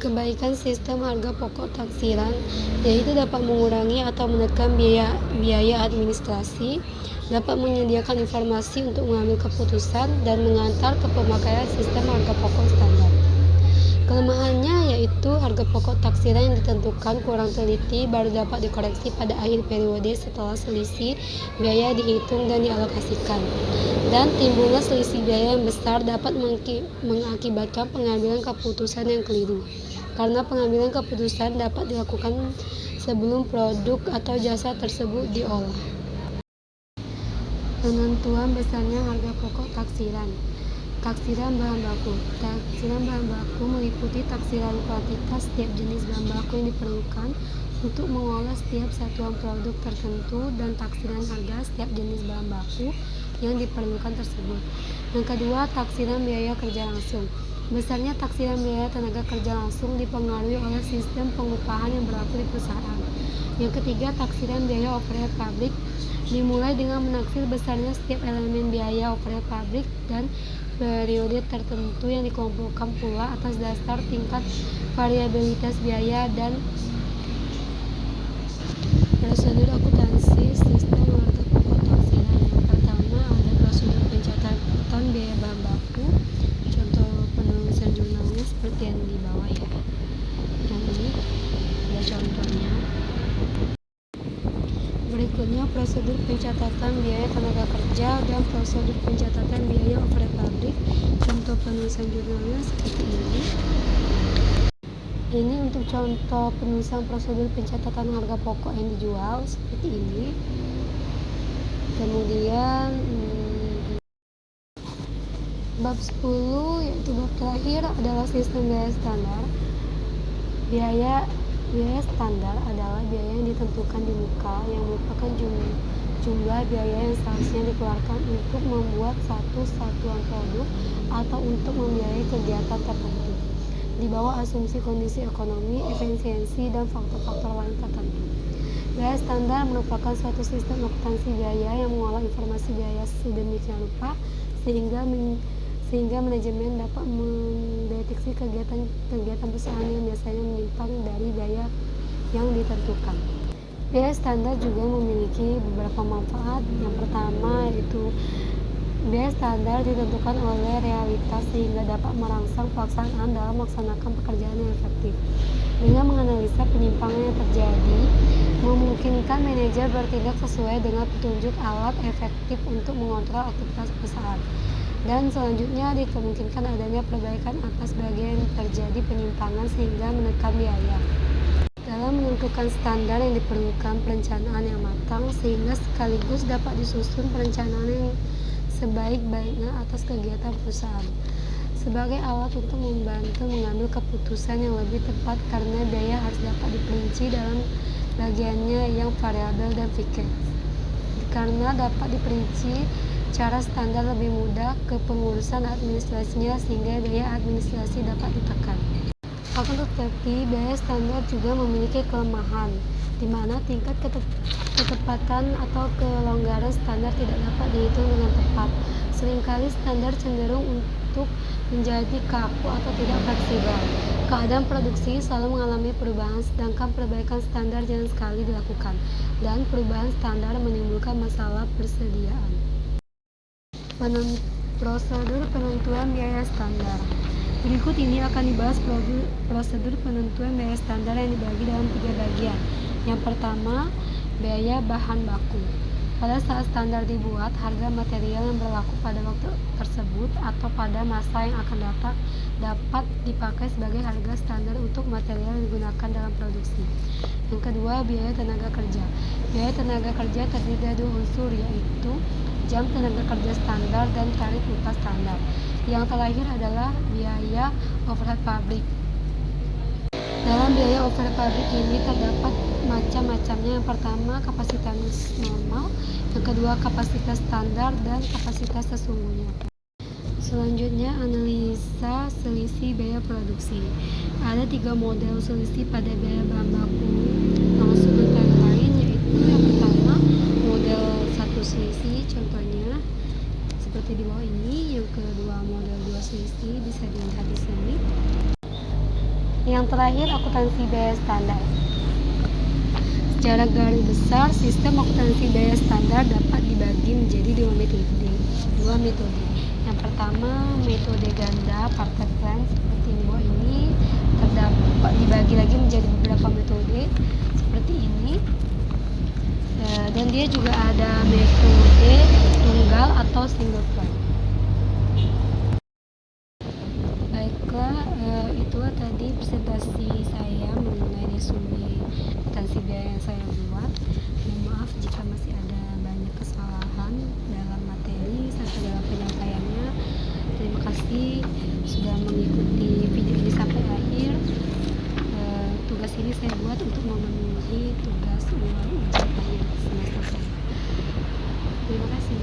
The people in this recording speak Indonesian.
Kebaikan sistem harga pokok taksiran yaitu dapat mengurangi atau menekan biaya administrasi, dapat menyediakan informasi untuk mengambil keputusan, dan mengantar ke pemakaian sistem harga pokok standar. Kelemahannya yaitu harga pokok taksiran yang ditentukan kurang teliti baru dapat dikoreksi pada akhir periode setelah selisih biaya dihitung dan dialokasikan. Dan timbulnya selisih biaya yang besar dapat mengakibatkan pengambilan keputusan yang keliru. Karena pengambilan keputusan dapat dilakukan sebelum produk atau jasa tersebut diolah. Penentuan besarnya harga pokok taksiran. Taksiran bahan baku. Taksiran bahan baku meliputi taksiran kuantitas setiap jenis bahan baku yang diperlukan untuk mengolah setiap satuan produk tertentu dan taksiran harga setiap jenis bahan baku yang diperlukan tersebut. Yang kedua, taksiran biaya kerja langsung. Besarnya taksiran biaya tenaga kerja langsung dipengaruhi oleh sistem pengupahan yang berlaku di perusahaan. Yang ketiga, taksiran biaya overhead pabrik dimulai dengan menaksir besarnya setiap elemen biaya overhead pabrik dan periode tertentu yang dikumpulkan pula atas dasar tingkat variabilitas biaya dan prosedur akuntansi sistem harga pokok taksiran. Yang pertama ada prosedur pencatatan biaya bahan baku. Contoh penulisan jurnalnya seperti yang di bawah ya. Yang ini ada contohnya. Berikutnya prosedur pencatatan biaya tenaga kerja dan prosedur pencatatan biaya overhead pabrik. Contoh penulisan jurnalnya seperti ini. Ini untuk contoh penulisan prosedur pencatatan harga pokok yang dijual seperti ini. Kemudian bab 10 yaitu bab terakhir adalah sistem biaya standar. Biaya standar adalah biaya yang ditentukan di muka yang merupakan jumlah biaya yang seharusnya dikeluarkan untuk membuat satu satuan produk atau untuk membiayai kegiatan tertentu di bawah asumsi kondisi ekonomi, efisiensi, dan faktor-faktor lain tertentu. Biaya standar merupakan suatu sistem akuntansi biaya yang mengolah informasi biaya sedemikian rupa sehingga manajemen dapat mendeteksi kegiatan perusahaan yang biasanya menyimpang dari biaya yang ditentukan. Biaya standar juga memiliki beberapa manfaat. Yang pertama yaitu biaya standar ditentukan oleh realitas sehingga dapat merangsang pelaksanaan dalam melaksanakan pekerjaan yang efektif. Dengan menganalisa penyimpangan yang terjadi, memungkinkan manajer bertindak sesuai dengan petunjuk alat efektif untuk mengontrol aktivitas perusahaan. Dan selanjutnya dimungkinkan adanya perbaikan atas bagian yang terjadi penyimpangan sehingga menekan biaya. Dalam menentukan standar yang diperlukan perencanaan yang matang sehingga sekaligus dapat disusun perencanaan yang sebaik-baiknya atas kegiatan perusahaan. Sebagai alat untuk membantu mengambil keputusan yang lebih tepat karena biaya harus dapat diperinci dalam bagiannya yang variabel dan fiktif. Karena dapat diperinci cara standar lebih mudah ke pengurusan administrasinya sehingga biaya administrasi dapat ditekan. Akan tetapi, biaya standar juga memiliki kelemahan, di mana tingkat ketepatan atau kelonggaran standar tidak dapat dihitung dengan tepat. Seringkali standar cenderung untuk menjadi kaku atau tidak fleksibel. Keadaan produksi selalu mengalami perubahan, sedangkan perbaikan standar jarang sekali dilakukan, dan perubahan standar menimbulkan masalah persediaan. Prosedur penentuan biaya standar. Berikut ini akan dibahas prosedur penentuan biaya standar yang dibagi dalam 3 bagian. Yang pertama, biaya bahan baku. Pada saat standar dibuat, harga material yang berlaku pada waktu tersebut atau pada masa yang akan datang dapat dipakai sebagai harga standar untuk material yang digunakan dalam produksi. Yang kedua, biaya tenaga kerja. Biaya tenaga kerja terdiri dari 2 unsur, yaitu jam tenaga kerja standar dan tarif upah standar. Yang terakhir adalah biaya overhead pabrik. Dalam biaya overhead pabrik ini terdapat macam-macamnya. Yang pertama, kapasitas normal. Yang kedua, kapasitas standar dan kapasitas sesungguhnya. Selanjutnya, analisa selisih biaya produksi. Ada 3 model selisih pada biaya bahan baku langsung antara lain, yaitu yang pertama, model 1 selisih, contohnya seperti di bawah ini. Yang kedua, model 2 selisih, bisa dilihat di sini. Yang terakhir, akuntansi biaya standar. Secara garis besar, sistem akuntansi biaya standar dapat dibagi menjadi dua metode. Yang pertama, metode ganda parted plan seperti di bawah ini. Terdapat dibagi lagi menjadi beberapa metode seperti ini. Dan dia juga ada metode tunggal atau single plan. Baiklah, itulah tadi presentasi saya mengenai resume akuntansi biaya yang saya buat. Mohon maaf jika masih ada banyak kesalahan dalam materi serta dalam penyampaiannya. Terima kasih sudah mengikuti video ini sampai akhir. Tugas ini saya buat untuk memenuhi tugas ujian akhir semester saya. Terima kasih.